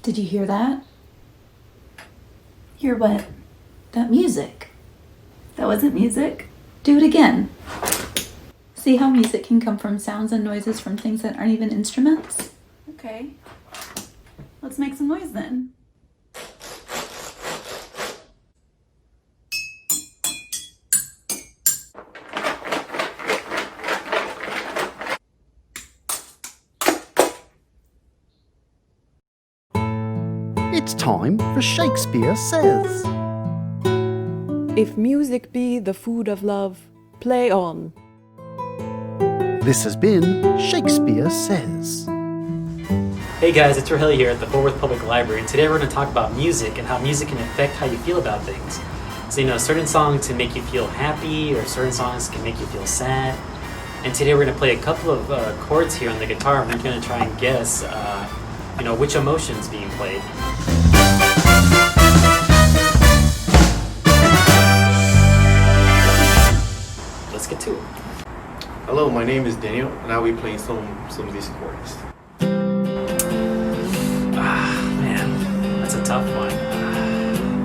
Did you hear that? Hear what? That music. That wasn't music. Do it again. See how music can come from sounds and noises from things that aren't even instruments? Okay. Let's make some noise then. It's time for Shakespeare Says. If music be the food of love, play on. This has been Shakespeare Says. Hey guys, it's Raheli here at the Fort Worth Public Library, and today we're going to talk about music and how music can affect how you feel about things. So, certain songs can make you feel happy, or certain songs can make you feel sad. And today we're going to play a couple of chords here on the guitar, and we're going to try and guess, which emotion's being played. Let's get to it. Hello, my name is Daniel, and I'll be playing some of these chords. Man, that's a tough one.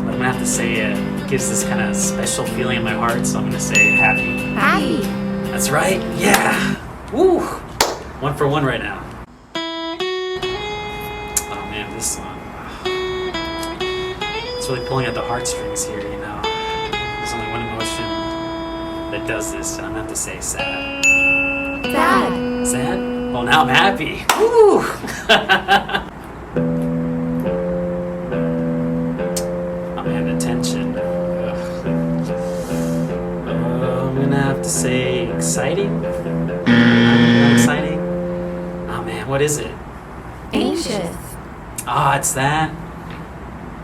But I'm gonna have to say it gives this kind of special feeling in my heart, so I'm gonna say happy. Happy. That's right, yeah! Woo! 1 for 1 right now. Oh man, this song. It's really pulling at the heartstrings here, There's only one emotion that does this, and I'm gonna have to say sad. Sad. Sad? Well, now I'm happy. Woo! Oh man, the tension. I'm gonna have to say exciting. Not exciting. Oh man, what is it? Anxious. Oh, it's that.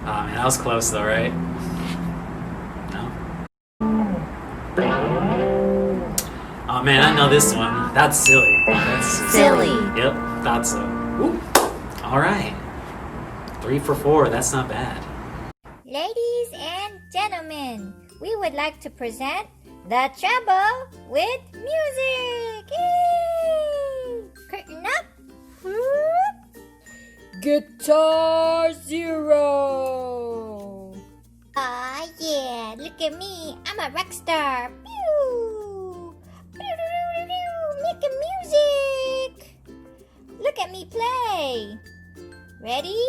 Oh man, that was close though, right? No? Oh man, I know this one. That's silly. That's Silly. Yep, thought so. Woo. All right. 3 for 4. That's not bad. Ladies and gentlemen, we would like to present The Trouble with Music. Yay! Curtain up. Whoop. Guitar Zero! Aw, yeah, look at me. I'm a rock star. Pew! Making music. Look at me play. Ready?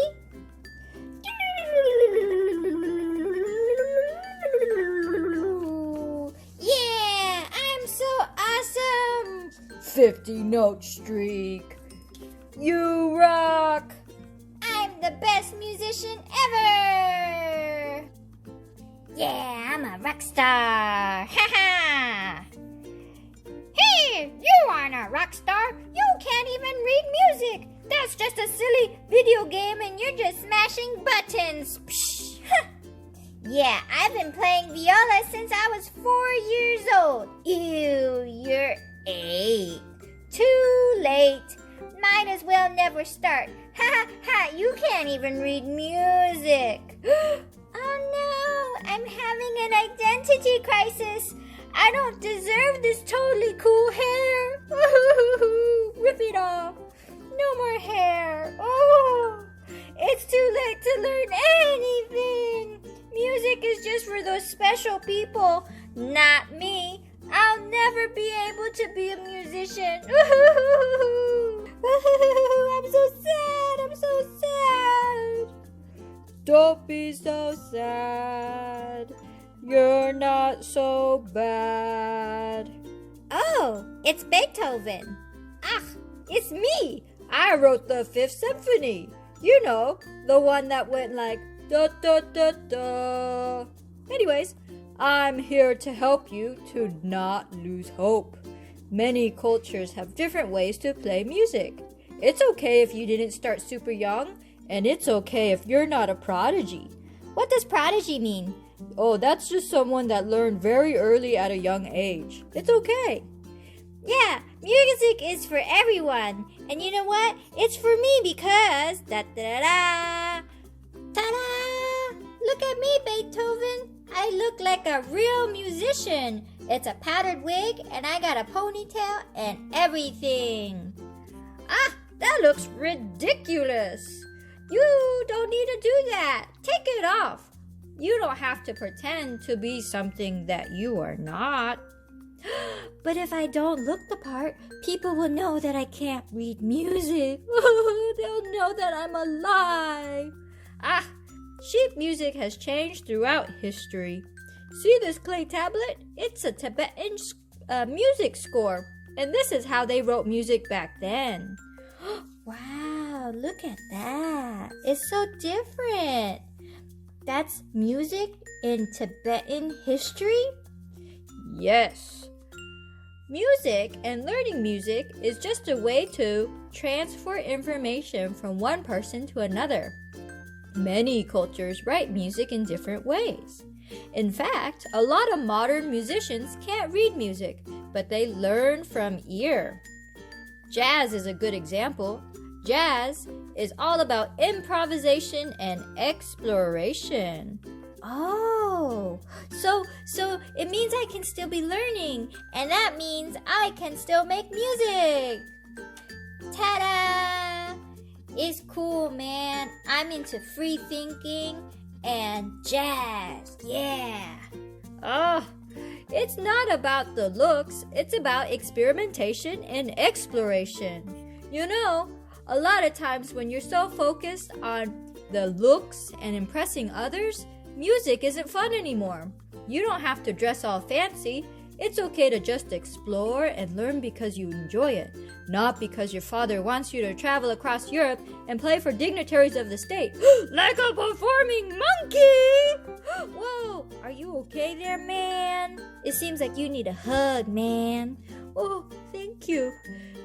Yeah, I'm so awesome. 50-note streak. You rock! I'm the best musician ever. Yeah, I'm a rock star. Ha ha. Hey, you aren't a rock star. You can't even read music. That's just a silly video game and you're just smashing buttons. Psh. Yeah, I've been playing viola since I was 4 years old. Ew, you're 8. Too late. Might as well never start. Ha ha ha, you can't even read music. Oh no, I'm having an identity crisis. I don't deserve this totally cool hair. Rip it off. No more hair. Oh, it's too late to learn anything. Music is just for those special people, not me. I'll never be able to be a musician. I'm so sad. I'm so sad. Don't be so sad. You're not so bad. Oh, it's Beethoven. Ah, it's me. I wrote the Fifth Symphony. You know, the one that went like da da da da. Anyways, I'm here to help you to not lose hope. Many cultures have different ways to play music. It's okay if you didn't start super young, and it's okay if you're not a prodigy. What does prodigy mean? Oh, that's just someone that learned very early at a young age. It's okay. Yeah, music is for everyone. And you know what? It's for me because da-da-da-da, ta-da! Look at me, Beethoven. I look like a real musician. It's a powdered wig and I got a ponytail and everything. Ah, that looks ridiculous. You don't need to do that. Take it off. You don't have to pretend to be something that you are not. But if I don't look the part, people will know that I can't read music. They'll know that I'm a lie. Ah, sheet music has changed throughout history. See this clay tablet? It's a Tibetan music score. And this is how they wrote music back then. Wow, look at that. It's so different. That's music in Tibetan history? Yes. Music and learning music is just a way to transfer information from one person to another. Many cultures write music in different ways. In fact, a lot of modern musicians can't read music, but they learn from ear. Jazz is a good example. Jazz is all about improvisation and exploration. Oh, so it means I can still be learning, and that means I can still make music. Ta-da! It's cool, man. I'm into free thinking and jazz. Yeah. Oh, it's not about the looks. It's about experimentation and exploration. You know, a lot of times when you're so focused on the looks and impressing others, music isn't fun anymore. You don't have to dress all fancy. It's okay to just explore and learn because you enjoy it, not because your father wants you to travel across Europe and play for dignitaries of the state like a performing monkey. Whoa, are you okay there, man? It seems like you need a hug, man. Oh, thank you.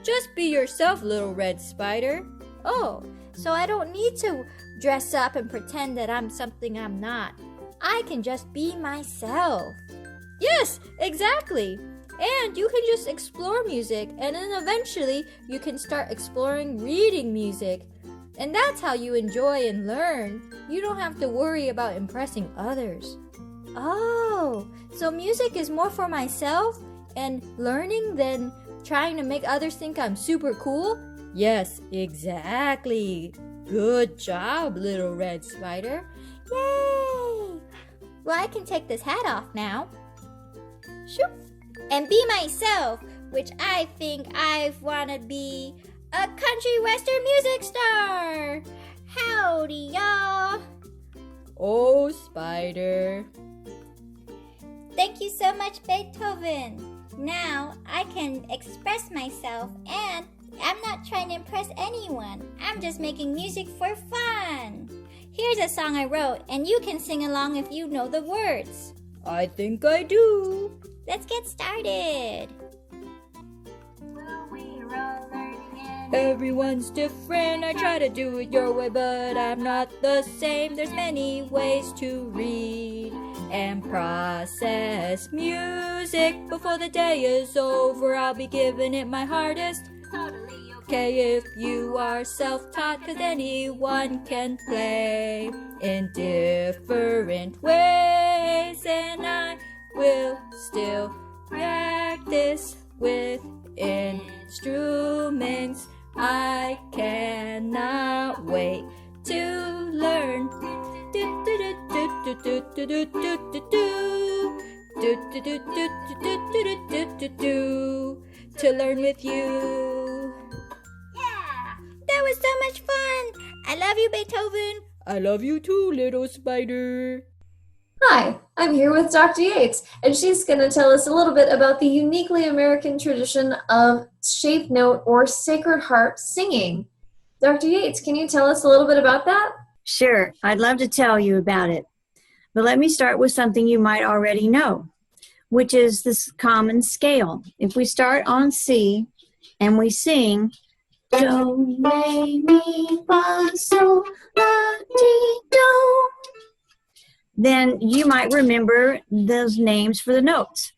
Just be yourself, little red spider. Oh, so I don't need to dress up and pretend that I'm something I'm not. I can just be myself. Yes, exactly. And you can just explore music, and then eventually you can start exploring reading music. And that's how you enjoy and learn. You don't have to worry about impressing others. Oh, so music is more for myself and learning than trying to make others think I'm super cool? Yes, exactly. Good job, little red spider. Yay! Well, I can take this hat off now. Shoop. And be myself, which I think I want to be a country western music star. Howdy, y'all. Oh, Spider. Thank you so much, Beethoven. Now I can express myself, and I'm not trying to impress anyone. I'm just making music for fun. Here's a song I wrote, and you can sing along if you know the words. I think I do. Let's get started. Everyone's different. I try to do it your way, but I'm not the same. There's many ways to read and process music. Before the day is over, I'll be giving it my hardest. Totally okay if you are self-taught, 'cause anyone can play in different ways. And I will still practice with instruments. I cannot wait to learn. To learn with you. Yeah, that was so much fun. I love you, Beethoven. I love you too, little spider. Hi, I'm here with Dr. Yates, and she's going to tell us a little bit about the uniquely American tradition of shape note or sacred harp singing. Dr. Yates, can you tell us a little bit about that? Sure, I'd love to tell you about it. But let me start with something you might already know, which is this common scale. If we start on C and we sing do, re, mi, fa, sol, la, ti, do, then you might remember those names for the notes.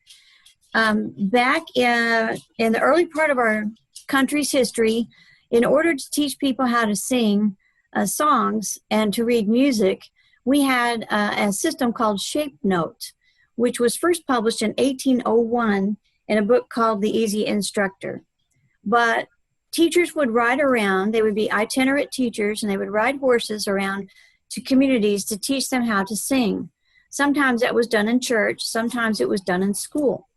Back in the early part of our country's history, in order to teach people how to sing songs and to read music, we had a system called shape note, which was first published in 1801 in a book called The Easy Instructor. But teachers would ride around. They would be itinerant teachers, and they would ride horses around to communities to teach them how to sing. Sometimes that was done in church. Sometimes it was done in school.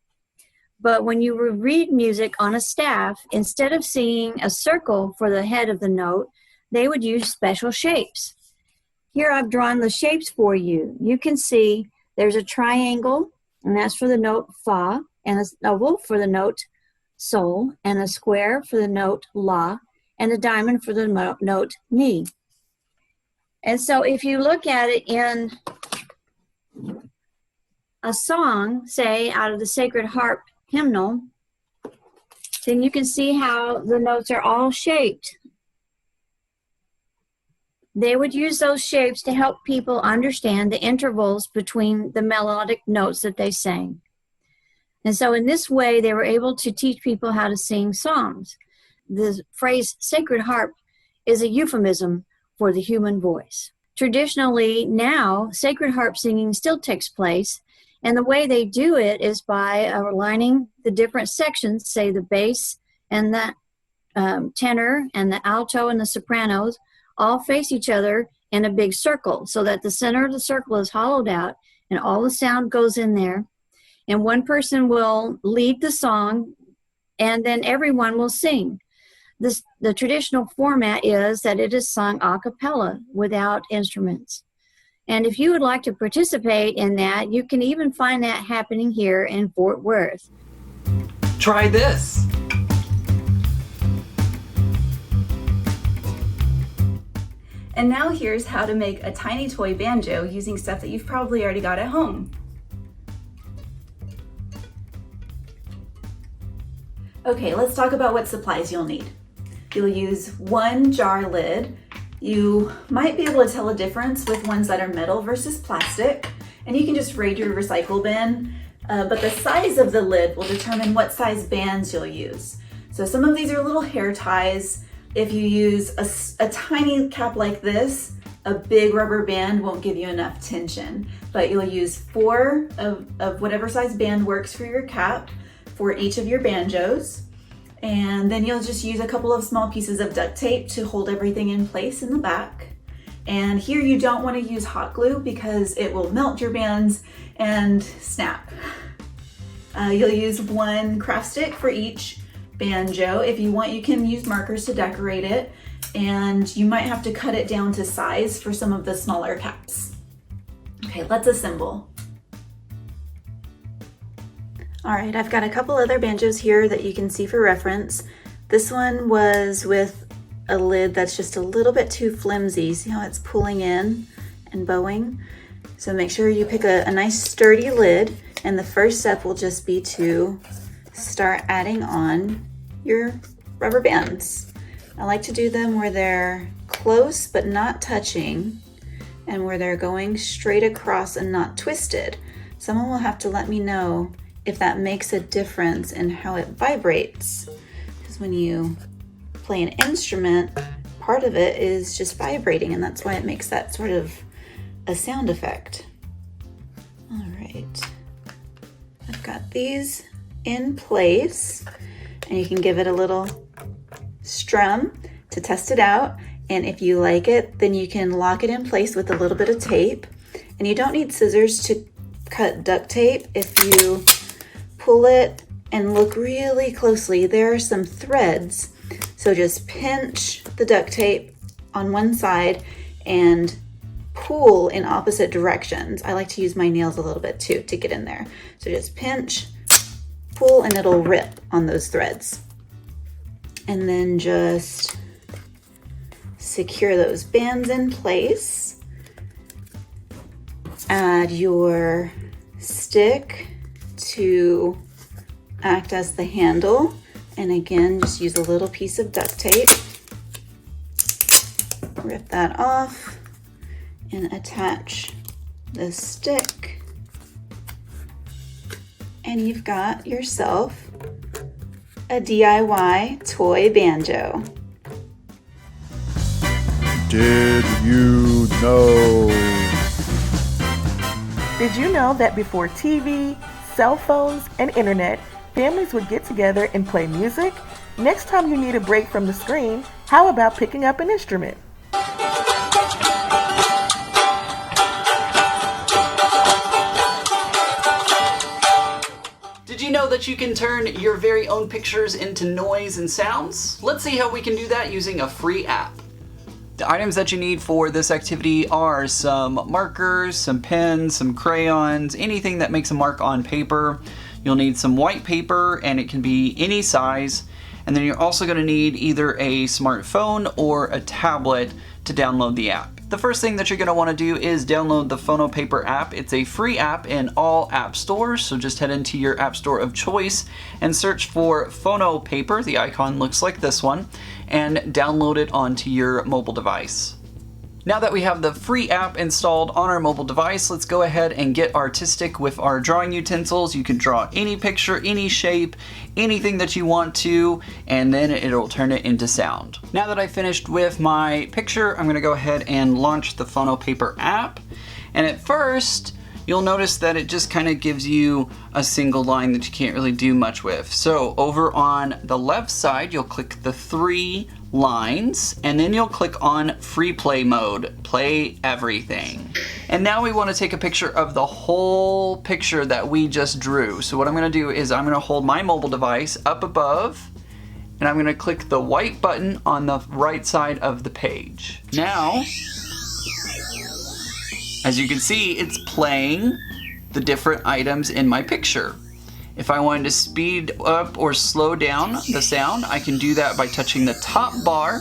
But when you would read music on a staff, instead of seeing a circle for the head of the note, they would use special shapes. Here I've drawn the shapes for you. You can see there's a triangle, and that's for the note fa, and an oval for the note sol, and a square for the note la, and a diamond for the note mi. And so if you look at it in a song, say out of the Sacred Harp hymnal, then you can see how the notes are all shaped. They would use those shapes to help people understand the intervals between the melodic notes that they sang. And so in this way, they were able to teach people how to sing songs. The phrase sacred harp is a euphemism for the human voice. Traditionally, now, sacred harp singing still takes place, and the way they do it is by aligning the different sections, say the bass and the tenor and the alto and the sopranos, all face each other in a big circle so that the center of the circle is hollowed out and all the sound goes in there. And one person will lead the song, and then everyone will sing. The traditional format is that it is sung a cappella without instruments. And if you would like to participate in that, you can even find that happening here in Fort Worth. Try this. And now here's how to make a tiny toy banjo using stuff that you've probably already got at home. Okay, let's talk about what supplies you'll need. You'll use one jar lid. You might be able to tell a difference with ones that are metal versus plastic, and you can just raid your recycle bin, but the size of the lid will determine what size bands you'll use. So some of these are little hair ties. If you use a tiny cap like this, a big rubber band won't give you enough tension, but you'll use 4 of whatever size band works for your cap for each of your banjos. And then you'll just use a couple of small pieces of duct tape to hold everything in place in the back. And here you don't want to use hot glue because it will melt your bands and snap. You'll use 1 craft stick for each banjo. If you want, you can use markers to decorate it, and you might have to cut it down to size for some of the smaller caps. Okay, let's assemble. All right, I've got a couple other banjos here that you can see for reference. This one was with a lid that's just a little bit too flimsy. See how it's pulling in and bowing? So make sure you pick a nice sturdy lid, and the first step will just be to start adding on your rubber bands. I like to do them where they're close but not touching, and where they're going straight across and not twisted. Someone will have to let me know if that makes a difference in how it vibrates. Because when you play an instrument, part of it is just vibrating, and that's why it makes that sort of a sound effect. All right, I've got these in place, and you can give it a little strum to test it out. And if you like it, then you can lock it in place with a little bit of tape. And you don't need scissors to cut duct tape. If you pull it and look really closely, there are some threads. So just pinch the duct tape on one side and pull in opposite directions. I like to use my nails a little bit too to get in there. So just pinch, pull, and it'll rip on those threads. And then just secure those bands in place. Add your stick to act as the handle, and again just use a little piece of duct tape, rip that off, and attach the stick, and you've got yourself a DIY toy banjo. Did you know? Did you know that before TV, cell phones, and internet, families would get together and play music? Next time you need a break from the screen, how about picking up an instrument? Did you know that you can turn your very own pictures into noise and sounds? Let's see how we can do that using a free app. The items that you need for this activity are some markers, some pens, some crayons, anything that makes a mark on paper. You'll need some white paper, and it can be any size. And then you're also going to need either a smartphone or a tablet to download the app. The first thing that you're going to want to do is download the PhonoPaper app. It's a free app in all app stores, so just head into your app store of choice and search for PhonoPaper. The icon looks like this one, and download it onto your mobile device. Now that we have the free app installed on our mobile device, let's go ahead and get artistic with our drawing utensils. You can draw any picture, any shape, anything that you want to, and then it'll turn it into sound. Now that I've finished with my picture, I'm gonna go ahead and launch the PhonoPaper app. And at first, you'll notice that it just kind of gives you a single line that you can't really do much with. So over on the left side, you'll click the 3 lines, and then you'll click on free play mode, play everything. And now we want to take a picture of the whole picture that we just drew. So what I'm going to do is I'm going to hold my mobile device up above, and I'm going to click the white button on the right side of the page. Now, as you can see, it's playing the different items in my picture. If I wanted to speed up or slow down the sound, I can do that by touching the top bar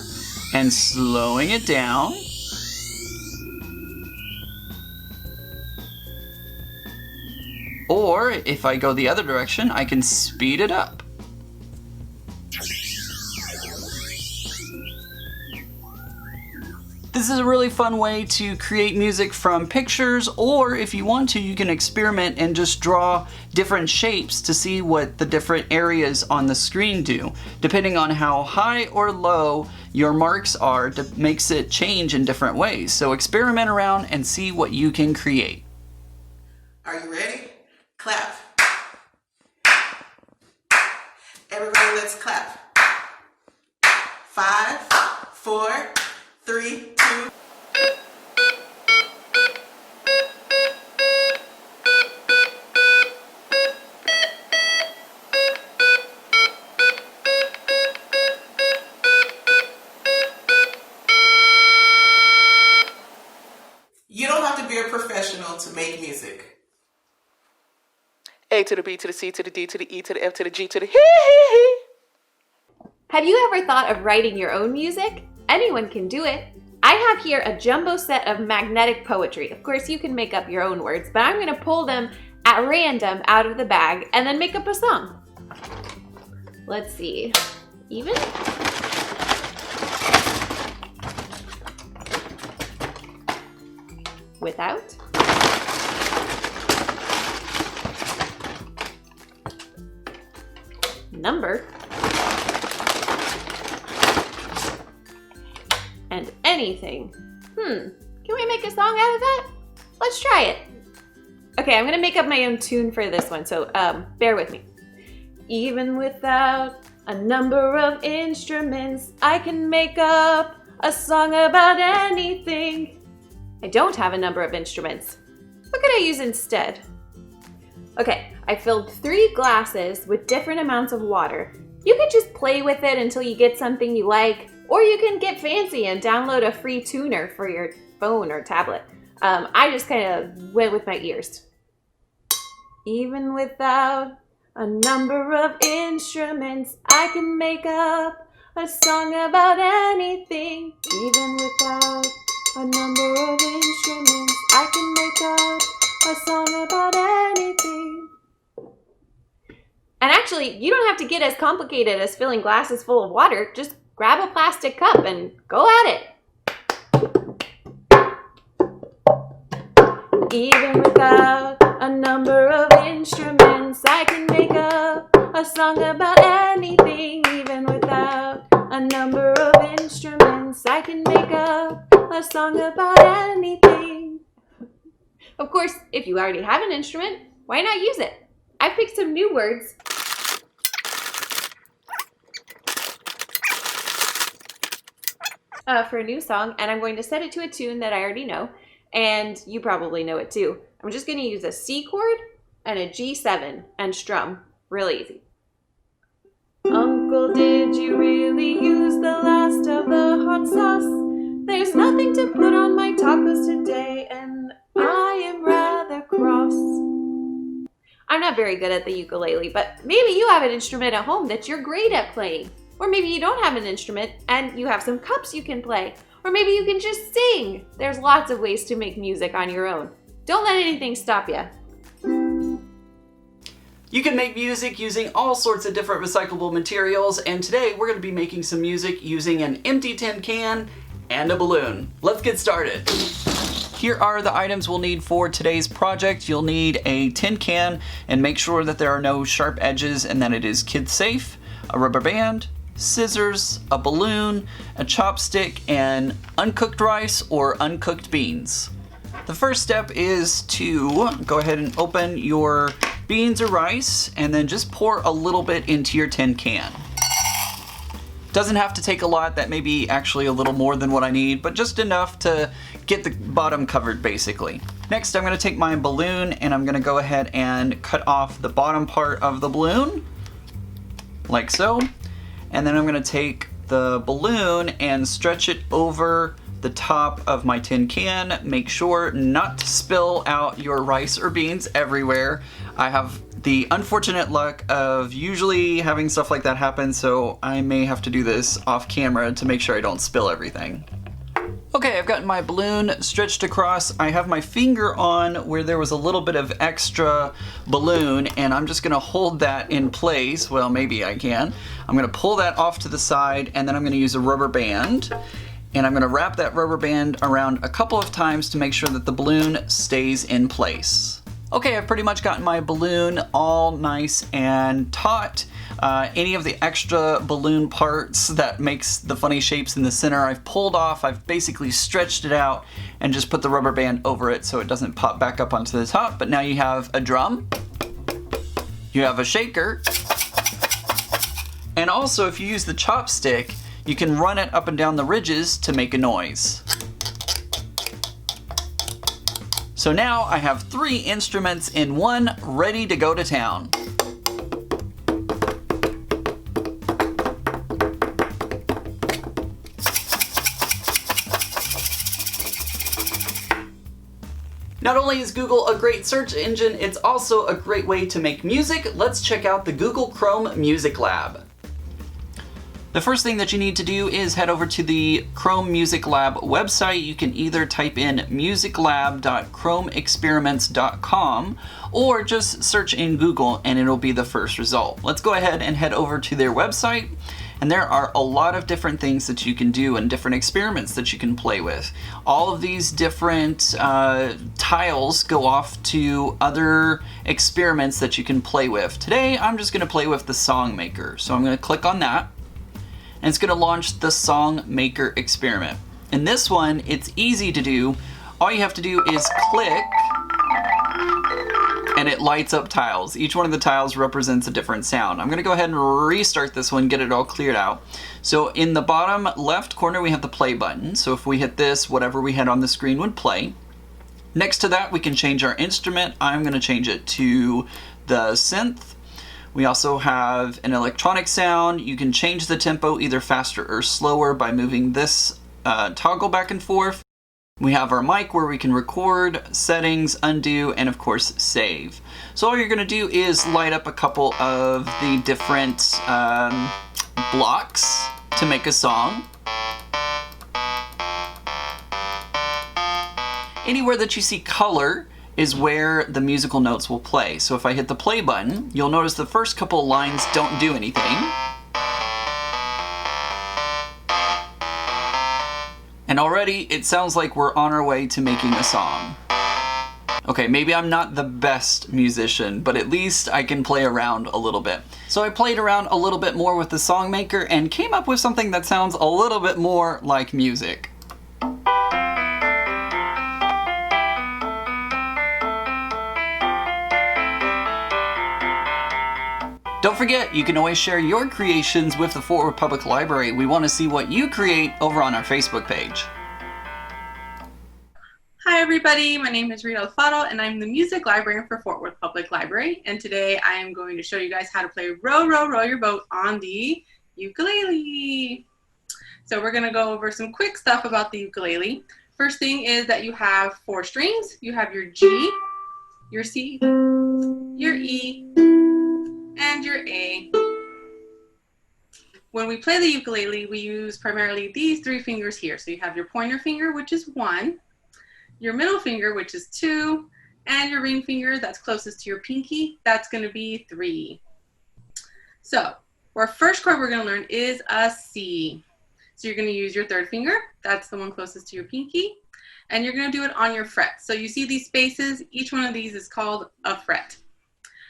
and slowing it down. Or if I go the other direction, I can speed it up. This is a really fun way to create music from pictures, or if you want to, you can experiment and just draw different shapes to see what the different areas on the screen do. Depending on how high or low your marks are, makes it change in different ways. So experiment around and see what you can create. Are you ready? Clap. Everybody, let's clap. 5, 4, 3, 2. You don't have to be a professional to make music. A to the B to the C to the D to the E to the F to the G to the hee. Have you ever thought of writing your own music? Anyone can do it. I have here a jumbo set of magnetic poetry. Of course, you can make up your own words, but I'm going to pull them at random out of the bag and then make up a song. Let's see. Even? Without? Number? And anything. Can we make a song out of that? Let's try it. Okay, I'm gonna make up my own tune for this one, so bear with me. Even without a number of instruments, I can make up a song about anything. I don't have a number of instruments. What could I use instead? Okay, I filled 3 glasses with different amounts of water. You could just play with it until you get something you like, or you can get fancy and download a free tuner for your phone or tablet. I just kind of went with my ears. Even without a number of instruments, I can make up a song about anything. Even without a number of instruments, I can make up a song about anything. And actually, you don't have to get as complicated as filling glasses full of water. Just grab a plastic cup and go at it. Even without a number of instruments, I can make up a song about anything. Even without a number of instruments, I can make up a song about anything. Of course, if you already have an instrument, why not use it? I picked some new words. for a new song, and I'm going to set it to a tune that I already know, and you probably know it too. I'm just going to use a C chord and a G7 and strum. Real easy. Uncle, did you really use the last of the hot sauce? There's nothing to put on my tacos today, and I am rather cross. I'm not very good at the ukulele, but maybe you have an instrument at home that you're great at playing. Or maybe you don't have an instrument and you have some cups you can play. Or maybe you can just sing. There's lots of ways to make music on your own. Don't let anything stop you. You can make music using all sorts of different recyclable materials, and today we're going to be making some music using an empty tin can and a balloon. Let's get started. Here are the items we'll need for today's project. You'll need a tin can, and make sure that there are no sharp edges and that it is kid safe, a rubber band, scissors, a balloon, a chopstick, and uncooked rice or uncooked beans. The first step is to go ahead and open your beans or rice and then just pour a little bit into your tin can. Doesn't have to take a lot, that may be actually a little more than what I need, but just enough to get the bottom covered basically. Next, I'm going to take my balloon and I'm going to go ahead and cut off the bottom part of the balloon, like so. And then I'm going to take the balloon and stretch it over the top of my tin can. Make sure not to spill out your rice or beans everywhere. I have the unfortunate luck of usually having stuff like that happen, so I may have to do this off camera to make sure I don't spill everything. Okay, I've gotten my balloon stretched across. I have my finger on where there was a little bit of extra balloon, and I'm just gonna hold that in place. Well, maybe I can. I'm gonna pull that off to the side, and then I'm gonna use a rubber band. And I'm gonna wrap that rubber band around a couple of times to make sure that the balloon stays in place. Okay, I've pretty much gotten my balloon all nice and taut. Any of the extra balloon parts that makes the funny shapes in the center I've pulled off. I've basically stretched it out and just put the rubber band over it so it doesn't pop back up onto the top. But now you have a drum, you have a shaker, and also if you use the chopstick, you can run it up and down the ridges to make a noise. So now I have 3 instruments in one, ready to go to town. Not only is Google a great search engine, it's also a great way to make music. Let's check out the Google Chrome Music Lab. The first thing that you need to do is head over to the Chrome Music Lab website. You can either type in musiclab.chromeexperiments.com or just search in Google and it'll be the first result. Let's go ahead and head over to their website. And there are a lot of different things that you can do and different experiments that you can play with. All of these different tiles go off to other experiments that you can play with. Today, I'm just gonna play with the Song Maker. So I'm gonna click on that. And it's gonna launch the Song Maker experiment. In this one, it's easy to do. All you have to do is click, and it lights up tiles. Each one of the tiles represents a different sound. I'm gonna go ahead and restart this one, get it all cleared out. So in the bottom left corner, we have the play button. So if we hit this, whatever we had on the screen would play. Next to that, we can change our instrument. I'm gonna change it to the synth. We also have an electronic sound. You can change the tempo either faster or slower by moving this toggle back and forth. We have our mic where we can record, settings, undo, and of course save. So all you're gonna do is light up a couple of the different blocks to make a song. Anywhere that you see color is where the musical notes will play. So if I hit the play button, you'll notice the first couple lines don't do anything. And already it sounds like we're on our way to making a song. Okay, maybe I'm not the best musician, but at least I can play around a little bit. So I played around a little bit more with the Song Maker and came up with something that sounds a little bit more like music. Don't forget, you can always share your creations with the Fort Worth Public Library. We want to see what you create over on our Facebook page. Hi everybody, my name is Rita Alfaro and I'm the music librarian for Fort Worth Public Library, and today I am going to show you guys how to play Row, Row, Row Your Boat on the ukulele. So we're going to go over some quick stuff about the ukulele. First thing is that you have 4 strings. You have your G, your C, your E, and your A. When we play the ukulele, we use primarily these 3 fingers here. So you have your pointer finger, which is 1, your middle finger, which is 2, and your ring finger that's closest to your pinky, that's going to be 3. So our first chord we're going to learn is a C. So you're going to use your 3rd finger, that's the one closest to your pinky, and you're going to do it on your fret. So you see these spaces, each one of these is called a fret.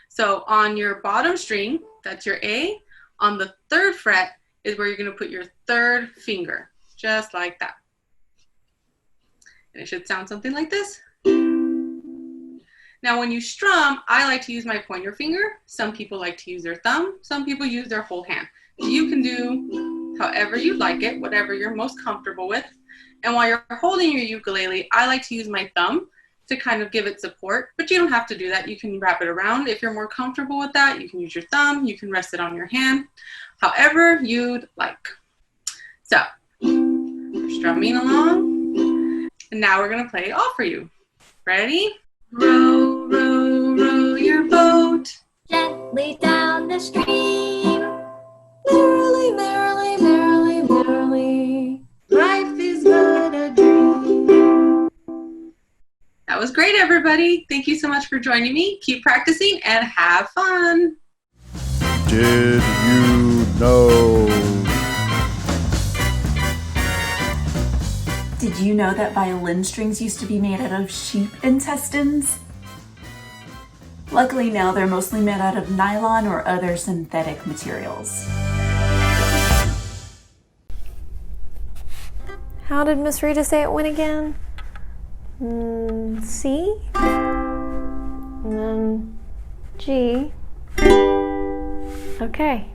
So on your bottom string, that's your A, on the 3rd fret is where you're going to put your 3rd finger, just like that. And it should sound something like this. Now when you strum, I like to use my pointer finger. Some people like to use their thumb. Some people use their whole hand. You can do however you like it, whatever you're most comfortable with. And while you're holding your ukulele, I like to use my thumb to kind of give it support, but you don't have to do that. You can wrap it around. If you're more comfortable with that, you can use your thumb, you can rest it on your hand, however you'd like. So, we're strumming along. And now we're going to play it all for you. Ready? Row, row, row your boat Gently down the stream. Merrily, merrily, merrily, merrily. Life is but a dream. That was great, everybody. Thank you so much for joining me. Keep practicing and have fun. Did you know? Did you know that violin strings used to be made out of sheep intestines? Luckily now they're mostly made out of nylon or other synthetic materials. How did Miss Rita say it went again? C, and then G. Okay.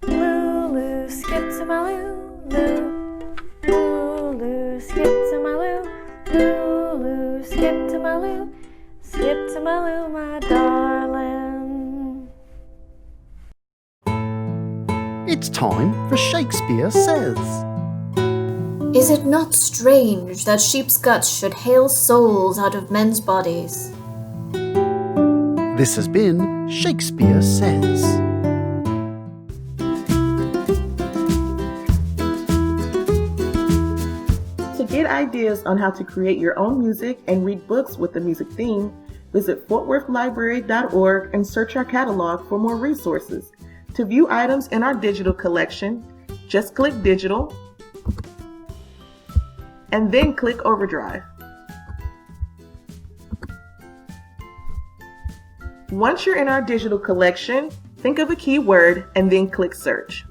Lulu, skip to my Lulu. Lulu, skip to my Lulu. Lulu, skip to my Lulu. Skip to my Lulu, my darling. It's time for Shakespeare Says. Is it not strange that sheep's guts should hale souls out of men's bodies? This has been Shakespeare Says. To get ideas on how to create your own music and read books with the music theme, visit fortworthlibrary.org and search our catalog for more resources. To view items in our digital collection, just click Digital and then click Overdrive. Once you're in our digital collection, think of a keyword and then click Search.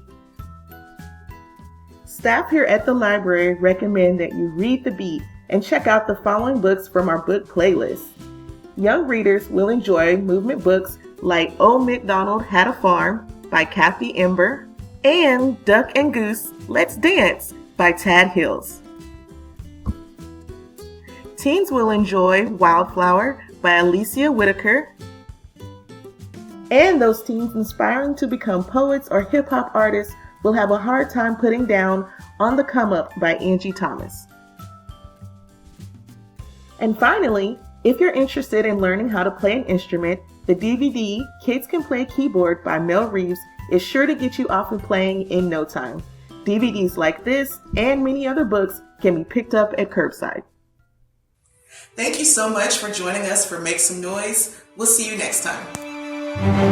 Staff here at the library recommend that you read the beat and check out the following books from our book playlist. Young readers will enjoy movement books like Old MacDonald Had a Farm by Kathy Ember and Duck and Goose, Let's Dance by Tad Hills. Teens will enjoy Wildflower by Alicia Whitaker. And those teens inspiring to become poets or hip-hop artists will have a hard time putting down On the Come Up by Angie Thomas. And finally, if you're interested in learning how to play an instrument, the DVD Kids Can Play Keyboard by Mel Reeves is sure to get you off and playing in no time. DVDs like this and many other books can be picked up at curbside. Thank you so much for joining us for Make Some Noise. We'll see you next time.